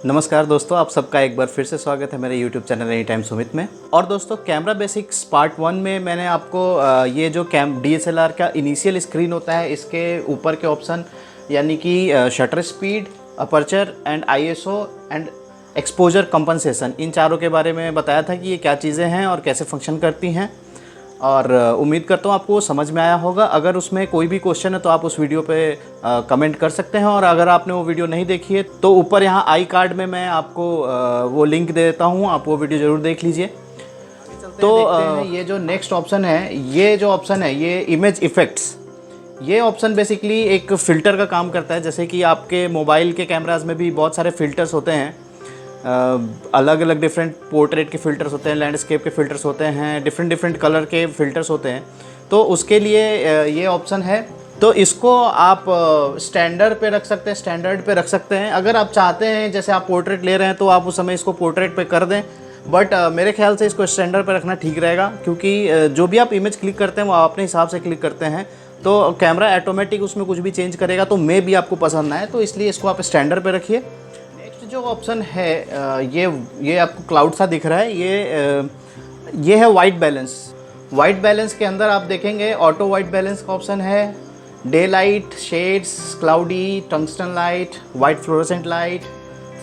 नमस्कार दोस्तों, आप सबका एक बार फिर से स्वागत है मेरे YouTube channel any time Sumit में। और दोस्तों, कैमरा बेसिक्स पार्ट 1 में मैंने आपको ये जो DSLR का इनिशियल स्क्रीन होता है, इसके ऊपर के ऑप्शन यानी कि shutter speed, aperture and ISO and exposure compensation, इन चारों के बारे में बताया था कि ये क्या चीज़ें हैं और कैसे फंक्शन करती हैं। और उम्मीद करता हूँ आपको समझ में आया होगा। अगर उसमें कोई भी क्वेश्चन है तो आप उस वीडियो पे कमेंट कर सकते हैं। और अगर आपने वो वीडियो नहीं देखी है तो ऊपर यहाँ आई कार्ड में मैं आपको वो लिंक दे देता हूँ, आप वो वीडियो ज़रूर देख लीजिए। तो ये जो नेक्स्ट ऑप्शन है, ये जो ऑप्शन है ये इमेज इफ़ेक्ट्स, ये ऑप्शन बेसिकली एक फ़िल्टर का काम करता है। जैसे कि आपके मोबाइल के कैमराज़ में भी बहुत सारे फ़िल्टर्स होते हैं, अलग अलग डिफरेंट पोर्ट्रेट के फ़िल्टर्स होते हैं, लैंडस्केप के फ़िल्टर्स होते हैं, डिफरेंट कलर के फ़िल्टर्स होते हैं। तो उसके लिए ये ऑप्शन है। तो इसको आप स्टैंडर्ड पे रख सकते हैं। अगर आप चाहते हैं, जैसे आप पोर्ट्रेट ले रहे हैं तो आप उस समय इसको पोर्ट्रेट पे कर दें, बट मेरे ख्याल से इसको स्टैंडर्ड पे रखना ठीक रहेगा, क्योंकि जो भी आप इमेज क्लिक करते हैं वो आप अपने हिसाब से क्लिक करते हैं, तो कैमरा ऑटोमेटिक उसमें कुछ भी चेंज करेगा तो मे भी आपको पसंद ना आए, तो इसलिए इसको आप स्टैंडर्ड पे रखिए। जो ऑप्शन है ये आपको क्लाउड सा दिख रहा है, ये है वाइट बैलेंस। वाइट बैलेंस के अंदर आप देखेंगे ऑटो वाइट बैलेंस का ऑप्शन है, day light, shades, cloudy, tungsten light, white fluorescent light,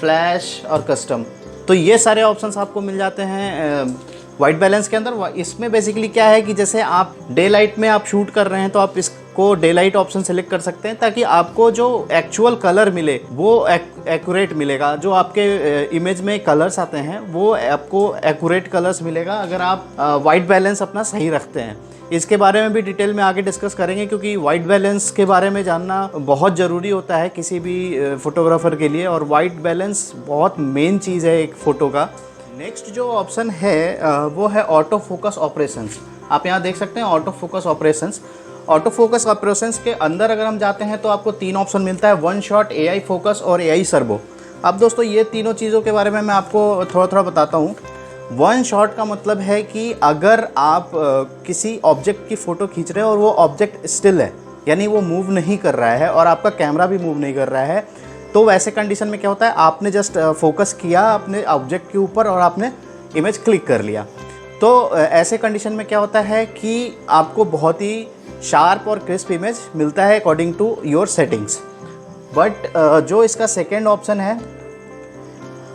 flash और कस्टम। तो ये सारे ऑप्शंस आपको मिल जाते हैं वाइट बैलेंस के अंदर। इसमें बेसिकली क्या है कि जैसे आप डे लाइट में आप शूट कर रहे हैं तो आप इसको डे लाइट ऑप्शन सेलेक्ट कर सकते हैं, ताकि आपको जो एक्चुअल कलर मिले वो एक्यूरेट मिलेगा। जो आपके इमेज में कलर्स आते हैं वो आपको एक्यूरेट कलर्स मिलेगा अगर आप वाइट बैलेंस अपना सही रखते हैं। इसके बारे में भी डिटेल में आगे डिस्कस करेंगे, क्योंकि वाइट बैलेंस के बारे में जानना बहुत ज़रूरी होता है किसी भी फोटोग्राफर के लिए, और वाइट बैलेंस बहुत मेन चीज़ है एक फ़ोटो का। नेक्स्ट जो ऑप्शन है वो है ऑटो फोकस ऑपरेशंस। आप यहाँ देख सकते हैं auto focus operations. Auto focus operations के अंदर अगर हम जाते हैं तो आपको 3 ऑप्शन मिलता है, वन शॉट, AI फोकस और AI सर्वो। अब दोस्तों, ये तीनों चीज़ों के बारे में मैं आपको थोड़ा थोड़ा बताता हूँ। वन शॉट का मतलब है कि अगर आप किसी ऑब्जेक्ट की फ़ोटो खींच रहे हैं और वो ऑब्जेक्ट स्टिल है, यानी वो मूव नहीं कर रहा है और आपका कैमरा भी मूव नहीं कर रहा है, तो वैसे कंडीशन में क्या होता है, आपने जस्ट फोकस किया अपने ऑब्जेक्ट के ऊपर और आपने इमेज क्लिक कर लिया। तो ऐसे कंडीशन में क्या होता है कि आपको बहुत ही शार्प और क्रिस्प इमेज मिलता है according to your settings. But जो इसका सेकेंड ऑप्शन है,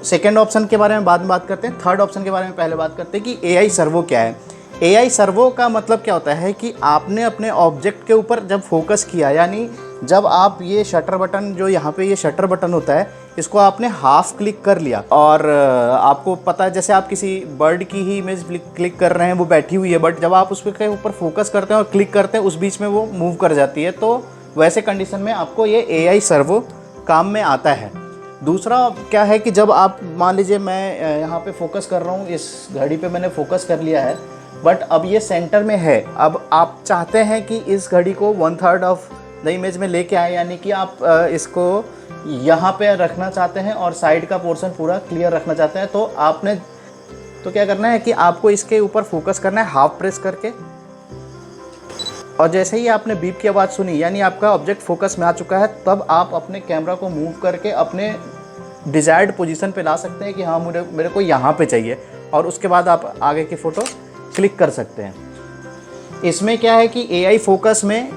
सेकेंड ऑप्शन के बारे में बाद में बात करते हैं। थर्ड ऑप्शन के बारे में पहले बात करते हैं कि AI सर्वो क्या है। AI सर्वो का मतलब क्या होता है कि आपने अपने ऑब्जेक्ट के ऊपर जब फोकस किया, यानी जब आप ये शटर बटन, जो यहाँ पे ये शटर बटन होता है, इसको आपने हाफ क्लिक कर लिया और आपको पता है जैसे आप किसी बर्ड की ही इमेज क्लिक कर रहे हैं, वो बैठी हुई है, बट जब आप उसके ऊपर फोकस करते हैं और क्लिक करते हैं उस बीच में वो मूव कर जाती है, तो वैसे कंडीशन में आपको ये AI सर्वो काम में आता है। दूसरा क्या है कि जब आप मान लीजिए मैं यहाँ पे फोकस कर रहा हूँ, इस घड़ी पे मैंने फोकस कर लिया है, बट अब ये सेंटर में है। अब आप चाहते हैं कि इस घड़ी को 1/3 ऑफ द इमेज में लेके आए, यानी कि आप इसको यहाँ पे रखना चाहते हैं और साइड का पोर्शन पूरा क्लियर रखना चाहते हैं, तो आपने तो क्या करना है कि आपको इसके ऊपर फोकस करना है हाफ प्रेस करके, और जैसे ही आपने बीप की आवाज़ सुनी, यानी आपका ऑब्जेक्ट फोकस में आ चुका है, तब आप अपने कैमरा को मूव करके अपने डिज़ायर्ड पोजीशन पे ला सकते हैं कि हाँ मेरे को यहाँ पे चाहिए, और उसके बाद आप आगे की फ़ोटो क्लिक कर सकते हैं। इसमें क्या है कि AI फोकस में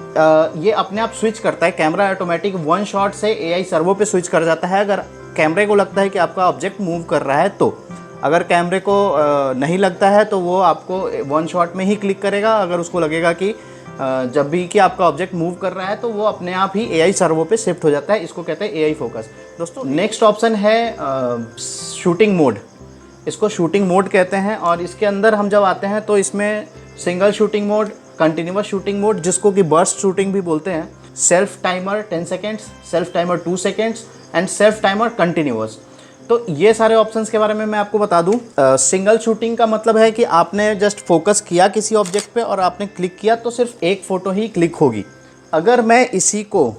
ये अपने आप स्विच करता है, कैमरा ऑटोमेटिक वन शॉट से AI सर्वो पे स्विच कर जाता है अगर कैमरे को लगता है कि आपका ऑब्जेक्ट मूव कर रहा है। तो अगर कैमरे को नहीं लगता है तो वो आपको वन शॉट में ही क्लिक करेगा। अगर उसको लगेगा कि जब भी कि आपका ऑब्जेक्ट मूव कर रहा है तो वो अपने आप ही AI सर्वो पे शिफ्ट हो जाता है। इसको कहते हैं AI फोकस। दोस्तों, नेक्स्ट ऑप्शन है शूटिंग मोड। इसको शूटिंग मोड कहते हैं, और इसके अंदर हम जब आते हैं तो इसमें single shooting mode, continuous shooting mode, जिसको कि बर्स्ट शूटिंग भी बोलते हैं, self timer 10 seconds, self timer 2 seconds and self timer continuous. तो ये सारे ऑप्शंस के बारे में मैं आपको बता दूं। सिंगल शूटिंग का मतलब है कि आपने जस्ट फोकस किया किसी ऑब्जेक्ट पे और आपने क्लिक किया तो सिर्फ एक फ़ोटो ही क्लिक होगी। अगर मैं इसी को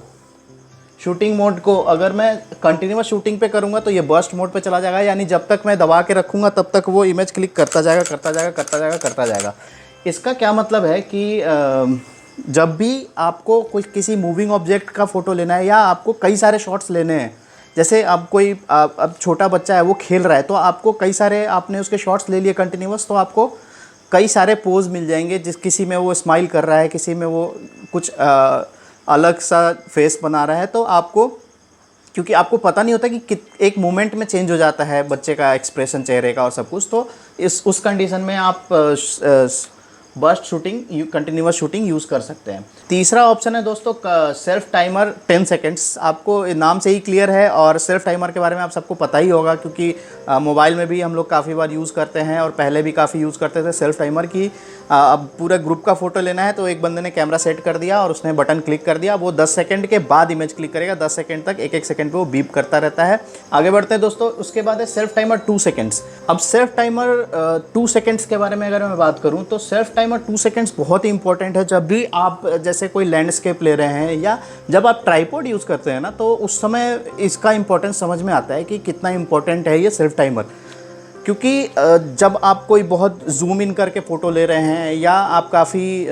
शूटिंग मोड को अगर मैं कंटिन्यूअस शूटिंग पे करूँगा तो ये बर्स्ट मोड पे चला जाएगा, यानी जब तक मैं दबा के रखूँगा तब तक वो इमेज क्लिक करता जाएगा। इसका क्या मतलब है कि जब भी आपको कुछ किसी मूविंग ऑब्जेक्ट का फ़ोटो लेना है या आपको कई सारे शॉट्स लेने हैं, जैसे अब कोई अब छोटा बच्चा है वो खेल रहा है, तो आपको कई सारे आपने उसके शॉट्स ले लिए कंटिन्यूअस, तो आपको कई सारे पोज मिल जाएंगे, जिस किसी में वो स्माइल कर रहा है, किसी में वो कुछ अलग सा फेस बना रहा है। तो आपको, क्योंकि आपको पता नहीं होता कि एक मोमेंट में चेंज हो जाता है बच्चे का एक्सप्रेशन चेहरे का और सब कुछ, तो उस कंडीशन में आप burst shooting, continuous shooting use कर सकते हैं। तीसरा ऑप्शन है दोस्तों सेल्फ टाइमर 10 सेकेंड्स। आपको नाम से ही क्लियर है, और सेल्फ टाइमर के बारे में आप सबको पता ही होगा, क्योंकि मोबाइल में भी हम लोग काफ़ी बार यूज़ करते हैं और पहले भी काफ़ी यूज़ करते थे सेल्फ टाइमर की। अब पूरे ग्रुप का फ़ोटो लेना है तो एक बंदे ने कैमरा सेट कर दिया और उसने बटन क्लिक कर दिया, वो 10 सेकंड के बाद इमेज क्लिक करेगा, 10 सेकंड तक एक सेकंड पे वो बीप करता रहता है। आगे बढ़ते हैं दोस्तों, उसके बाद है सेल्फ टाइमर 2 सेकंड्स। अब सेल्फ टाइमर 2 सेकंड्स के बारे में अगर मैं बात करूं तो सेल्फ टाइमर 2 सेकंड्स बहुत ही इंपॉर्टेंट है। जब भी आप जैसे कोई लैंडस्केप ले रहे हैं या जब आप ट्राइपॉड यूज़ करते हैं ना, तो उस समय इसका इंपॉर्टेंस समझ में आता है कि कितना इंपॉर्टेंट है ये सेल्फ टाइमर। क्योंकि जब आप कोई बहुत जूम इन करके फ़ोटो ले रहे हैं या आप काफ़ी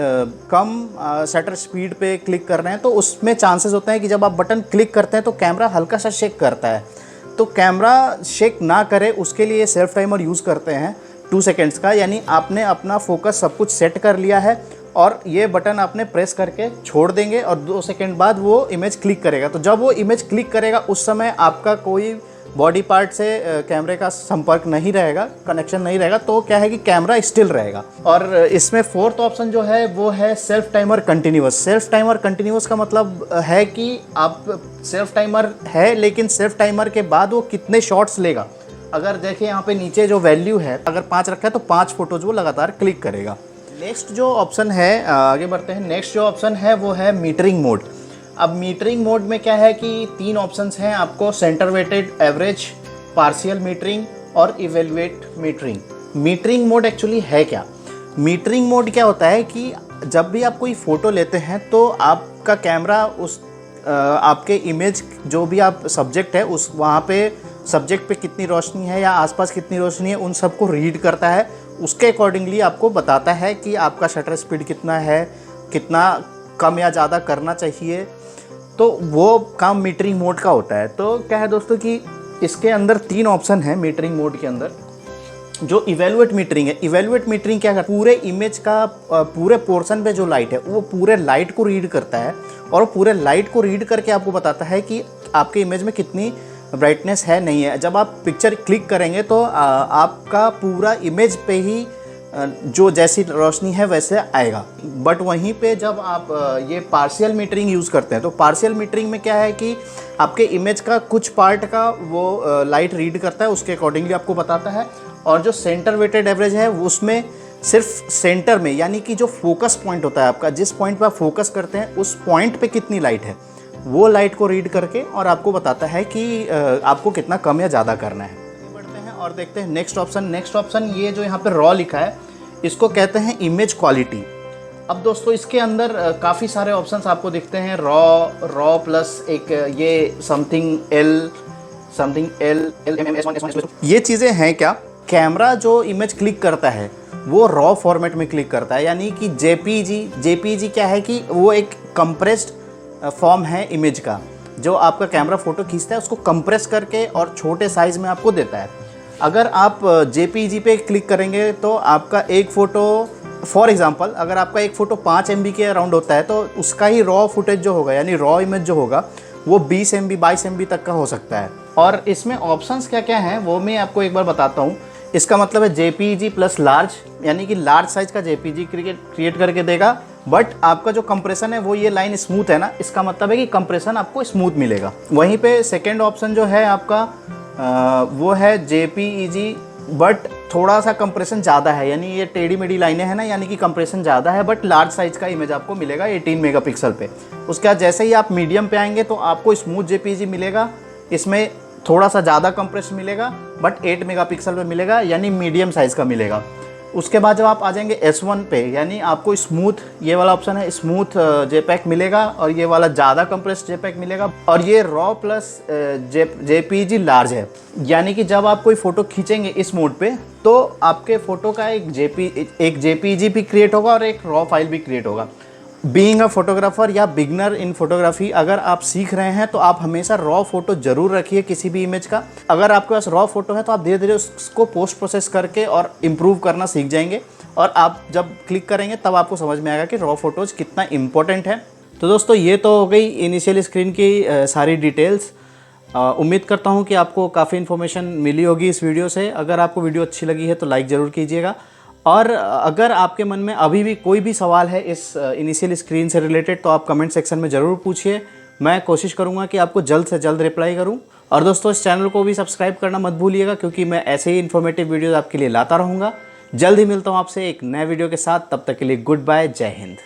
कम शटर स्पीड पे क्लिक कर रहे हैं, तो उसमें चांसेस होते हैं कि जब आप बटन क्लिक करते हैं तो कैमरा हल्का सा शेक करता है। तो कैमरा शेक ना करे उसके लिए सेल्फ टाइमर यूज़ करते हैं 2 सेकेंड्स का। यानी आपने अपना फोकस सब कुछ सेट कर लिया है और ये बटन आपने प्रेस करके छोड़ देंगे और 2 सेकेंड बाद वो इमेज क्लिक करेगा। तो जब वो इमेज क्लिक करेगा उस समय आपका कोई बॉडी पार्ट से कैमरे का संपर्क नहीं रहेगा, कनेक्शन नहीं रहेगा, तो क्या है कि कैमरा स्टिल रहेगा। और इसमें फोर्थ ऑप्शन जो है वो है self timer continuous. Self timer continuous का मतलब है कि आप सेल्फ टाइमर है, लेकिन सेल्फ टाइमर के बाद वो कितने शॉट्स लेगा। अगर देखिए यहाँ पे नीचे जो वैल्यू है, अगर 5 रखा है तो 5 फोटोज वो लगातार क्लिक करेगा। नेक्स्ट जो ऑप्शन है, आगे बढ़ते हैं, नेक्स्ट जो ऑप्शन है वो है मीटरिंग मोड। अब मीटरिंग मोड में क्या है कि 3 ऑप्शंस हैं आपको, centre weighted, average, partial metering और evaluate metering. Metering mode actually है क्या? मीटरिंग मोड क्या होता है कि जब भी आप कोई फ़ोटो लेते हैं तो आपका कैमरा उस आपके इमेज जो भी आप सब्जेक्ट है उस वहाँ पे सब्जेक्ट पे कितनी रोशनी है या आसपास कितनी रोशनी है उन सबको रीड करता है। उसके अकॉर्डिंगली आपको बताता है कि आपका शटर स्पीड कितना है, कितना कम या ज़्यादा करना चाहिए। तो वो काम मीटरिंग मोड का होता है। तो क्या है दोस्तों कि इसके अंदर 3 ऑप्शन है मीटरिंग मोड के अंदर। जो इवेलुएट मीटरिंग है, इवेलुएट मीटरिंग क्या करता है, पूरे इमेज का पूरे पोर्शन पे जो लाइट है वो पूरे लाइट को रीड करता है और पूरे लाइट को रीड करके आपको बताता है कि आपके इमेज में कितनी ब्राइटनेस है, नहीं है। जब आप पिक्चर क्लिक करेंगे तो आपका पूरा इमेज पे ही जो जैसी रोशनी है वैसे आएगा। बट वहीं पे जब आप ये पार्शियल मीटरिंग यूज़ करते हैं तो पार्शियल मीटरिंग में क्या है कि आपके इमेज का कुछ पार्ट का वो लाइट रीड करता है, उसके अकॉर्डिंगली आपको बताता है। और जो सेंटर वेटेड एवरेज है उसमें सिर्फ सेंटर में, यानी कि जो फोकस पॉइंट होता है आपका, जिस पॉइंट पर आप फोकस करते हैं उस पॉइंट पे कितनी लाइट है, वो लाइट को रीड करके और आपको बताता है कि आपको कितना कम या ज़्यादा करना है। और देखते हैं नेक्स्ट ऑप्शन। नेक्स्ट ऑप्शन ये जो यहाँ पे रॉ लिखा है इसको कहते हैं इमेज क्वालिटी। अब दोस्तों इसके अंदर काफ़ी सारे ऑप्शंस आपको दिखते हैं, रॉ प्लस एक ये समथिंग एल ये चीज़ें हैं क्या? कैमरा जो इमेज क्लिक करता है वो रॉ फॉर्मेट में क्लिक करता है, यानी कि जेपीजी क्या है कि वो एक कंप्रेस्ड फॉर्म है इमेज का। जो आपका कैमरा फ़ोटो खींचता है उसको कंप्रेस करके और छोटे साइज़ में आपको देता है। अगर आप जेपीजी पे क्लिक करेंगे तो आपका एक फ़ोटो, फॉर एग्जांपल अगर आपका एक फ़ोटो 5 MB के अराउंड होता है तो उसका ही रॉ फुटेज जो होगा, यानी रॉ इमेज जो होगा वो 20 MB 22 MB तक का हो सकता है। और इसमें ऑप्शंस क्या क्या हैं वो मैं आपको एक बार बताता हूँ। इसका मतलब है जेपीजी प्लस लार्ज, यानी कि लार्ज साइज़ का जेपीजी क्रिएट करके देगा। बट आपका जो कंप्रेशन है वो ये लाइन स्मूथ है ना, इसका मतलब है कि कंप्रेशन आपको स्मूथ मिलेगा। वहीं पे सेकेंड ऑप्शन जो है आपका वो है JPEG, बट थोड़ा सा कंप्रेशन ज़्यादा है, यानी ये टेढ़ी मेढ़ी लाइनें हैं ना, यानी कि कंप्रेशन ज़्यादा है, बट लार्ज साइज़ का इमेज आपको मिलेगा 18 मेगापिक्सल पे। उसके बाद जैसे ही आप मीडियम पे आएंगे तो आपको स्मूथ JPEG मिलेगा, इसमें थोड़ा सा ज़्यादा कंप्रेस मिलेगा बट 8 मेगापिक्सल पे मिलेगा, यानी मीडियम साइज़ का मिलेगा। उसके बाद जब आप आ जाएंगे S1 पे, यानी आपको स्मूथ, ये वाला ऑप्शन है स्मूथ JPEG मिलेगा और ये वाला ज़्यादा कंप्रेस JPEG मिलेगा। और ये रॉ प्लस JPEG लार्ज है, यानी कि जब आप कोई फ़ोटो खींचेंगे इस मोड पे तो आपके फ़ोटो का एक JPEG भी क्रिएट होगा और एक रॉ फाइल भी क्रिएट होगा। बीइंग अ फोटोग्राफर या बिगनर इन फोटोग्राफी, अगर आप सीख रहे हैं तो आप हमेशा रॉ फोटो जरूर रखिए किसी भी इमेज का। अगर आपके पास रॉ फोटो है तो आप धीरे धीरे उसको पोस्ट प्रोसेस करके और इम्प्रूव करना सीख जाएंगे, और आप जब क्लिक करेंगे तब आपको समझ में आएगा कि रॉ फोटोज़ कितना इंपॉर्टेंट है। तो दोस्तों ये तो हो गई इनिशियल स्क्रीन की सारी डिटेल्स। उम्मीद करता हूँ कि आपको काफ़ी इन्फॉर्मेशन मिली होगी इस वीडियो से। अगर आपको वीडियो अच्छी लगी है तो लाइक ज़रूर कीजिएगा, और अगर आपके मन में अभी भी कोई भी सवाल है इस इनिशियल स्क्रीन से रिलेटेड तो आप कमेंट सेक्शन में ज़रूर पूछिए। मैं कोशिश करूँगा कि आपको जल्द से जल्द रिप्लाई करूँ। और दोस्तों इस चैनल को भी सब्सक्राइब करना मत भूलिएगा, क्योंकि मैं ऐसे ही इन्फॉर्मेटिव वीडियोज़ आपके लिए लाता रहूँगा। जल्द ही मिलता हूँ आपसे एक नए वीडियो के साथ, तब तक के लिए गुड बाय, जय हिंद।